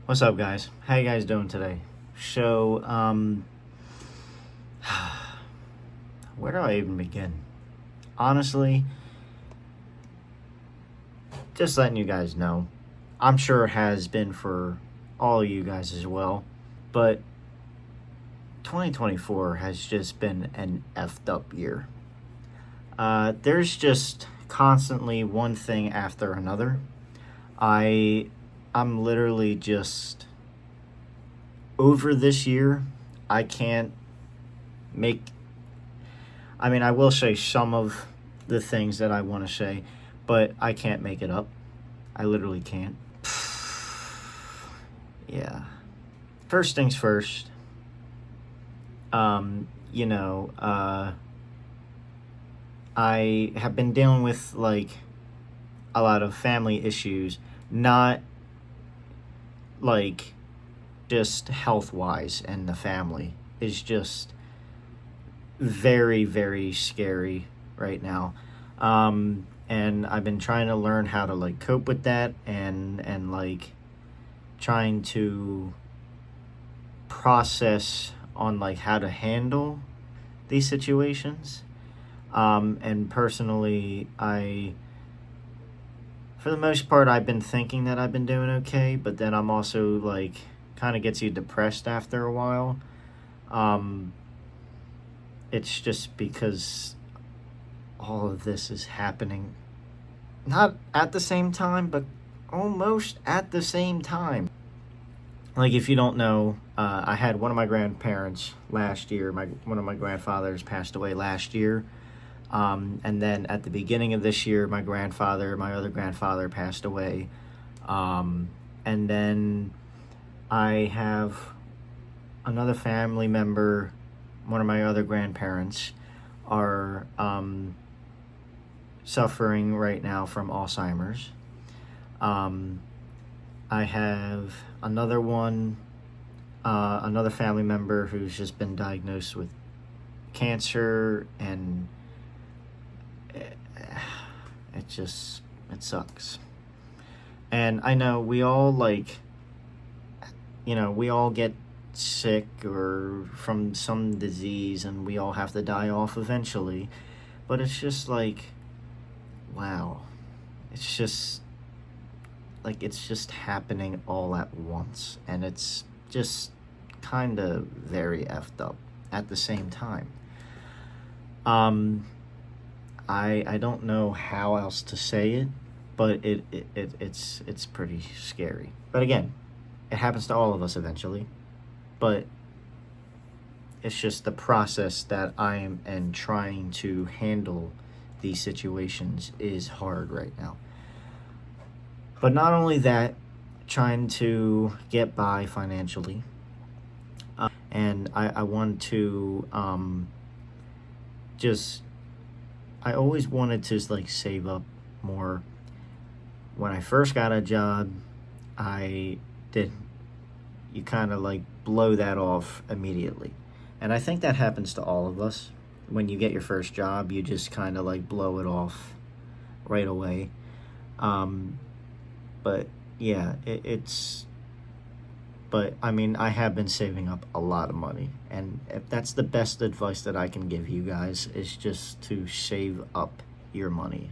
What's up, guys? How you guys doing today? So, where do I even begin? Honestly, just letting you guys know. I'm sure it has been for all of you guys as well, but 2024 has just been an effed up year. There's just constantly one thing after another. I'm literally just over this year. I can't make. I mean, I will say some of the things that I want to say, but I can't make it up. I literally can't. Yeah. First things first. Um, you know, uh, I have been dealing with like a lot of family issues, not like just health wise, and the family is just very, very scary right now. And I've been trying to learn how to like cope with that and like trying to process on like how to handle these situations. And personally, for the most part, I've been thinking that I've been doing okay, but then I'm also like, kind of gets you depressed after a while. Um, it's just because all of this is happening not at the same time, but almost at the same time. Like, if you don't know, I had one of my grandparents last year. One of my grandfathers passed away last year. And then at the beginning of this year, my other grandfather passed away. And then I have another family member, one of my other grandparents, are suffering right now from Alzheimer's. I have another family member who's just been diagnosed with cancer, and it sucks. And I know we all we all get sick or from some disease, and we all have to die off eventually. But it's just like, wow. It's just happening all at once, and it's just kind of very effed up at the same time. I don't know how else to say it, but it's pretty scary. But again, it happens to all of us eventually. But it's just the process that I am and trying to handle these situations is hard right now. But not only that, trying to get by financially. And I want to I always wanted to like save up more. When I first got a job, you kind of like blow that off immediately. And I think that happens to all of us. When you get your first job, you just kind of like blow it off right away. But yeah, but I mean, I have been saving up a lot of money, and if that's the best advice that I can give you guys, is just to save up your money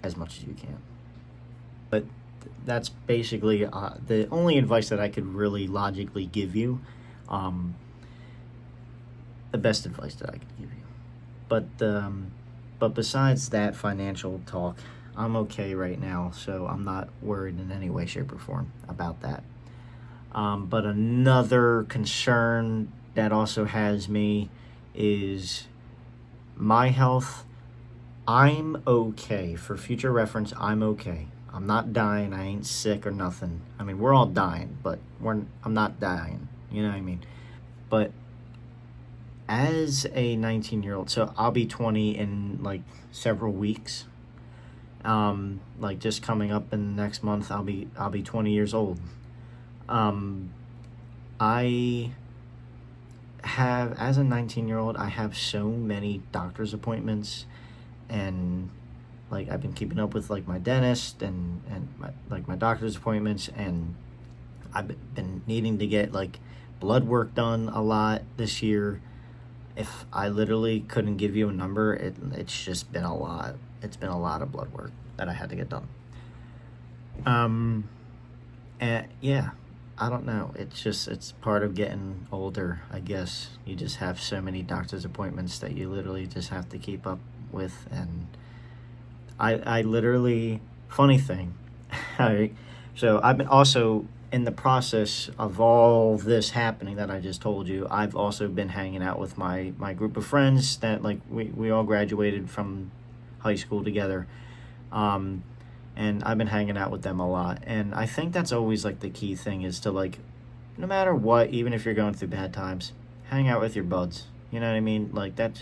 as much as you can. But that's basically the only advice that I could really logically give you. The best advice that I could give you. But besides that financial talk, I'm okay right now, so I'm not worried in any way, shape, or form about that. But another concern that also has me is my health. I'm okay. For future reference, I'm okay. I'm not dying. I ain't sick or nothing. I mean, we're all dying, but I'm not dying. You know what I mean? But as a 19-year-old, so I'll be 20 in like several weeks. Like just coming up in the next month, I'll be 20 years old. I have, as a 19-year-old, I have so many doctor's appointments, and like I've been keeping up with like my dentist and my doctor's appointments, and I've been needing to get like blood work done a lot this year. If I literally couldn't give you a number, it's just been a lot. It's been a lot of blood work that I had to get done. And yeah, I don't know. It's part of getting older, I guess. You just have so many doctor's appointments that you literally just have to keep up with. And I literally, funny thing, so I've been also in the process of all this happening that I just told you. I've also been hanging out with my group of friends that like we all graduated from high school together. And I've been hanging out with them a lot. And I think that's always like the key thing is to like, no matter what, even if you're going through bad times, hang out with your buds. You know what I mean? Like it's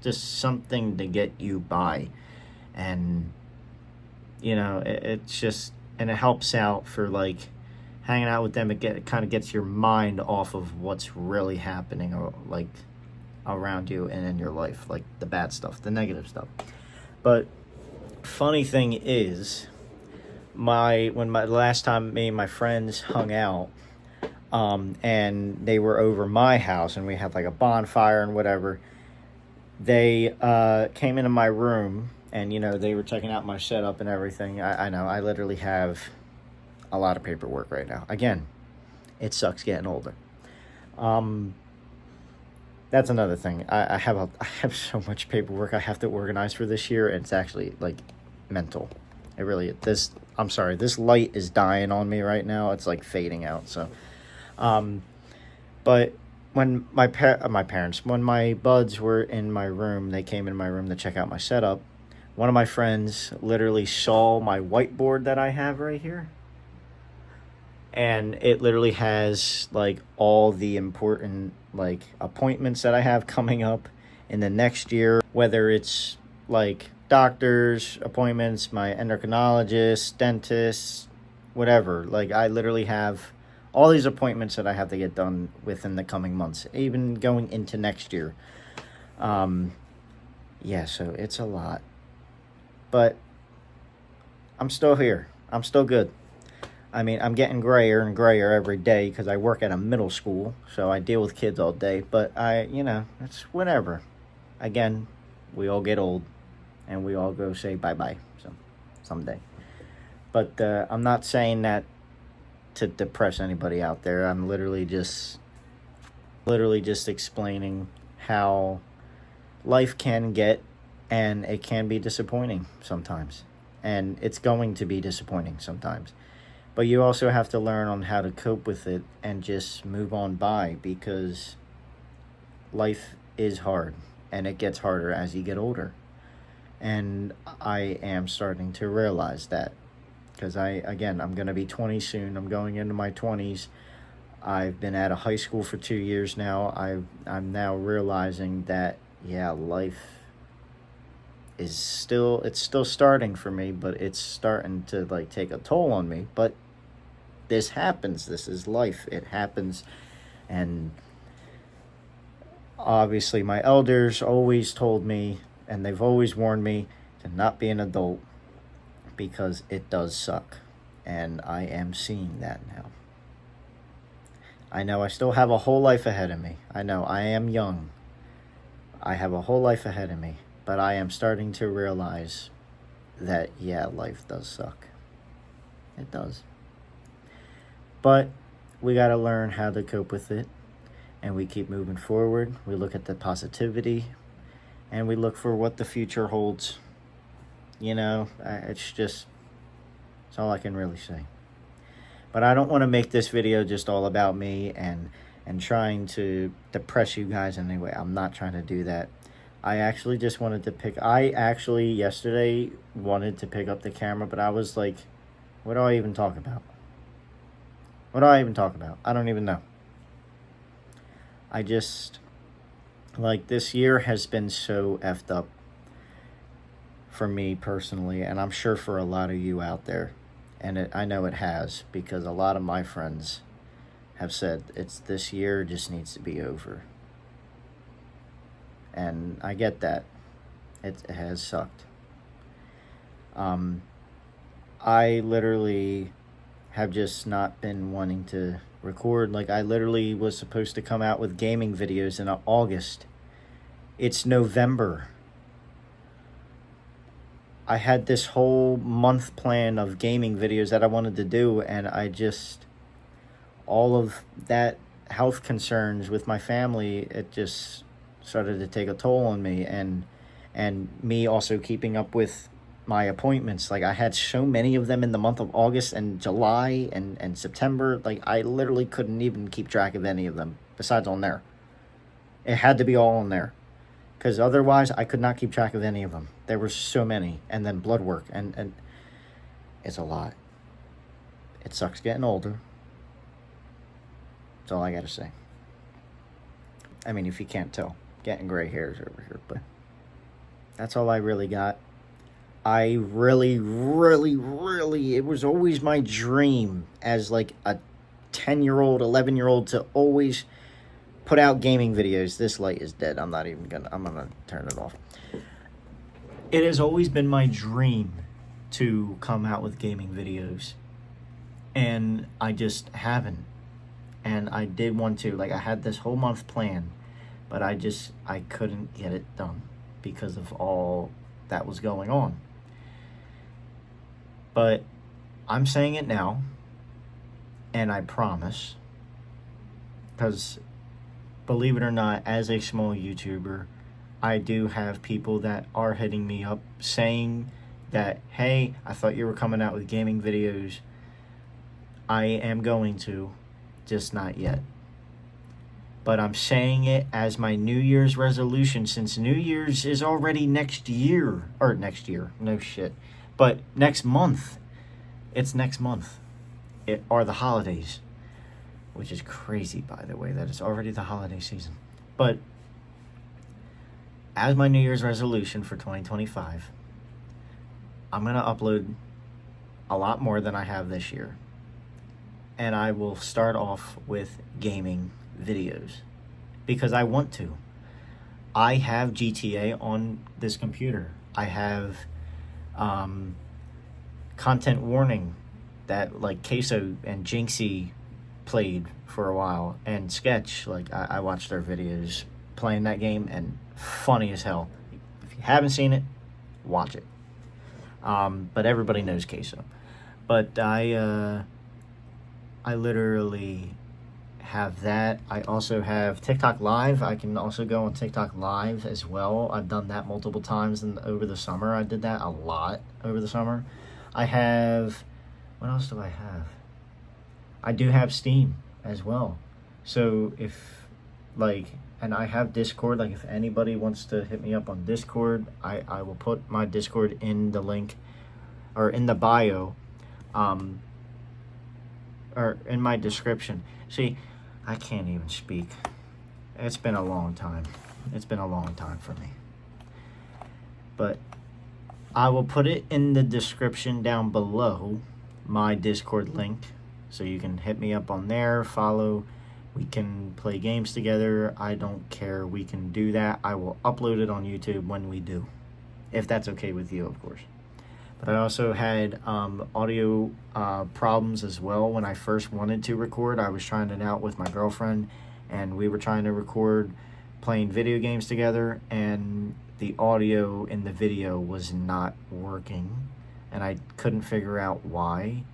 just something to get you by. And, it's just, and it helps out for like hanging out with them. It kind of gets your mind off of what's really happening or like around you and in your life, like the bad stuff, the negative stuff. But funny thing is, when my last time me and my friends hung out, and they were over my house and we had like a bonfire and whatever, they came into my room and they were checking out my setup and everything. I know I literally have a lot of paperwork right now. Again, it sucks getting older. That's another thing. I have so much paperwork I have to organize for this year. It's actually like mental. It really I'm sorry, this light is dying on me right now. It's like fading out. So but when my parents, when my buds were in my room, they came in my room to check out my setup. One of my friends literally saw my whiteboard that I have right here. And it literally has like all the important like appointments that I have coming up in the next year, whether it's like doctor's appointments, my endocrinologist, dentist, whatever. Like I literally have all these appointments that I have to get done within the coming months, even going into next year. Yeah, so it's a lot. But I'm still here. I'm still good. I mean, I'm getting grayer and grayer every day because I work at a middle school, so I deal with kids all day. But it's whatever. Again, we all get old, and we all go say bye-bye someday. But I'm not saying that to depress anybody out there. I'm literally just explaining how life can get, and it can be disappointing sometimes. And it's going to be disappointing sometimes. But you also have to learn on how to cope with it and just move on by, because life is hard and it gets harder as you get older. And I am starting to realize that, because I'm going to be 20 soon. I'm going into my 20s. I've been out of high school for 2 years now. I'm now realizing that, yeah, life is still starting for me, but it's starting to like take a toll on me. But this happens. This is life. It happens. And obviously my elders always told me, and they've always warned me to not be an adult, because it does suck. And I am seeing that now. I know I still have a whole life ahead of me. I know I am young. I have a whole life ahead of me. But I am starting to realize that, yeah, life does suck. It does. But we got to learn how to cope with it. And we keep moving forward. We look at the positivity. And we look for what the future holds. It's all I can really say. But I don't want to make this video just all about me and trying to depress you guys in any way. I'm not trying to do that. I actually just wanted to yesterday wanted to pick up the camera, but I was like, what do I even talk about? What do I even talk about? I don't even know. I just, like, this year has been so effed up for me personally, and I'm sure for a lot of you out there. And I know it has, because a lot of my friends have said this year just needs to be over. And I get that. It has sucked. I literally have just not been wanting to record. Like, I literally was supposed to come out with gaming videos in August. It's November. I had this whole month plan of gaming videos that I wanted to do, and all of that health concerns with my family, it just started to take a toll on me, and me also keeping up with my appointments. Like, I had so many of them in the month of August and July and September. Like, I literally couldn't even keep track of any of them besides on there. It had to be all on there, because otherwise I could not keep track of any of them. There were so many. And then blood work, and it's a lot. It sucks getting older. That's all I gotta say. I mean, if you can't tell, getting gray hairs over here, but that's all I really got. I really, really, really, it was always my dream as like a 10-year-old, 11-year-old to always put out gaming videos. This light is dead. I'm gonna turn it off. It has always been my dream to come out with gaming videos, and I just haven't. And I did want to. Like, I had this whole month planned, but I couldn't get it done because of all that was going on. But I'm saying it now, and I promise, because believe it or not, as a small YouTuber, I do have people that are hitting me up saying that, hey, I thought you were coming out with gaming videos. I am going to, just not yet. But I'm saying it as my New Year's resolution, since New Year's is already next year. Or next year, no shit. But next month. It's next month. It are the holidays. Which is crazy, by the way, that it's already the holiday season. But as my New Year's resolution for 2025, I'm going to upload a lot more than I have this year. And I will start off with gaming videos because I want to. I have GTA on this computer. I have content warning that like Queso and Jinxie played for a while, and Sketch, like I watched their videos playing that game, and funny as hell. If you haven't seen it, watch it. But everybody knows Queso. But I literally have that. I also have TikTok Live. I can also go on TikTok Live as well. I've done that multiple times over the summer. I did that a lot over the summer. I have, what else do I have? I do have Steam as well. So and I have Discord. Like, if anybody wants to hit me up on Discord, I will put my Discord in the link, or in the bio, or in my description. See, I can't even speak. It's been a long time. It's been a long time for me. But I will put it in the description down below, my Discord link, so you can hit me up on there, follow. We can play games together. I don't care. We can do that. I will upload it on YouTube when we do, if that's okay with you, of course. But I also had audio problems as well when I first wanted to record. I was trying it out with my girlfriend, and we were trying to record playing video games together, and the audio in the video was not working, and I couldn't figure out why.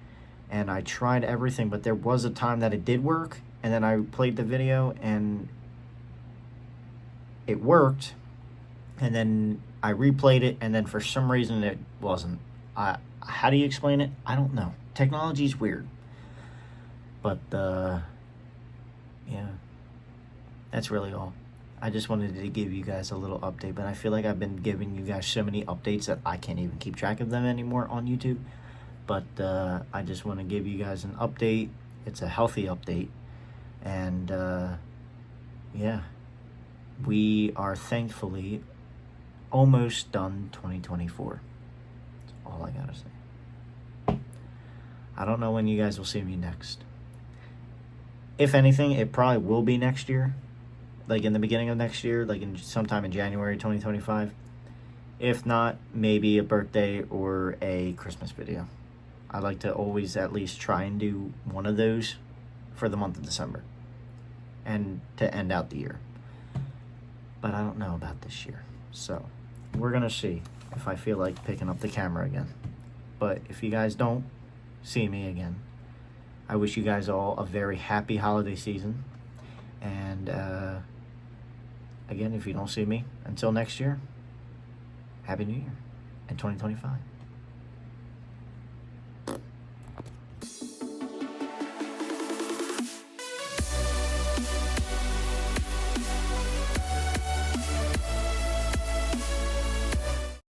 And I tried everything, but there was a time that it did work, and then I played the video, and it worked, and then I replayed it, and then for some reason it wasn't. How do you explain it? I don't know. Technology's weird. But, yeah. That's really all. I just wanted to give you guys a little update, but I feel like I've been giving you guys so many updates that I can't even keep track of them anymore on YouTube. But I just want to give you guys an update. It's a healthy update. And, yeah. We are thankfully almost done 2024. That's all I gotta say. I don't know when you guys will see me next. If anything, it probably will be next year. Like in the beginning of next year, like sometime in January 2025. If not, maybe a birthday or a Christmas video. I like to always at least try and do one of those for the month of December and to end out the year. But I don't know about this year. So we're going to see if I feel like picking up the camera again. But if you guys don't see me again, I wish you guys all a very happy holiday season. And again, if you don't see me until next year, Happy New Year in 2025.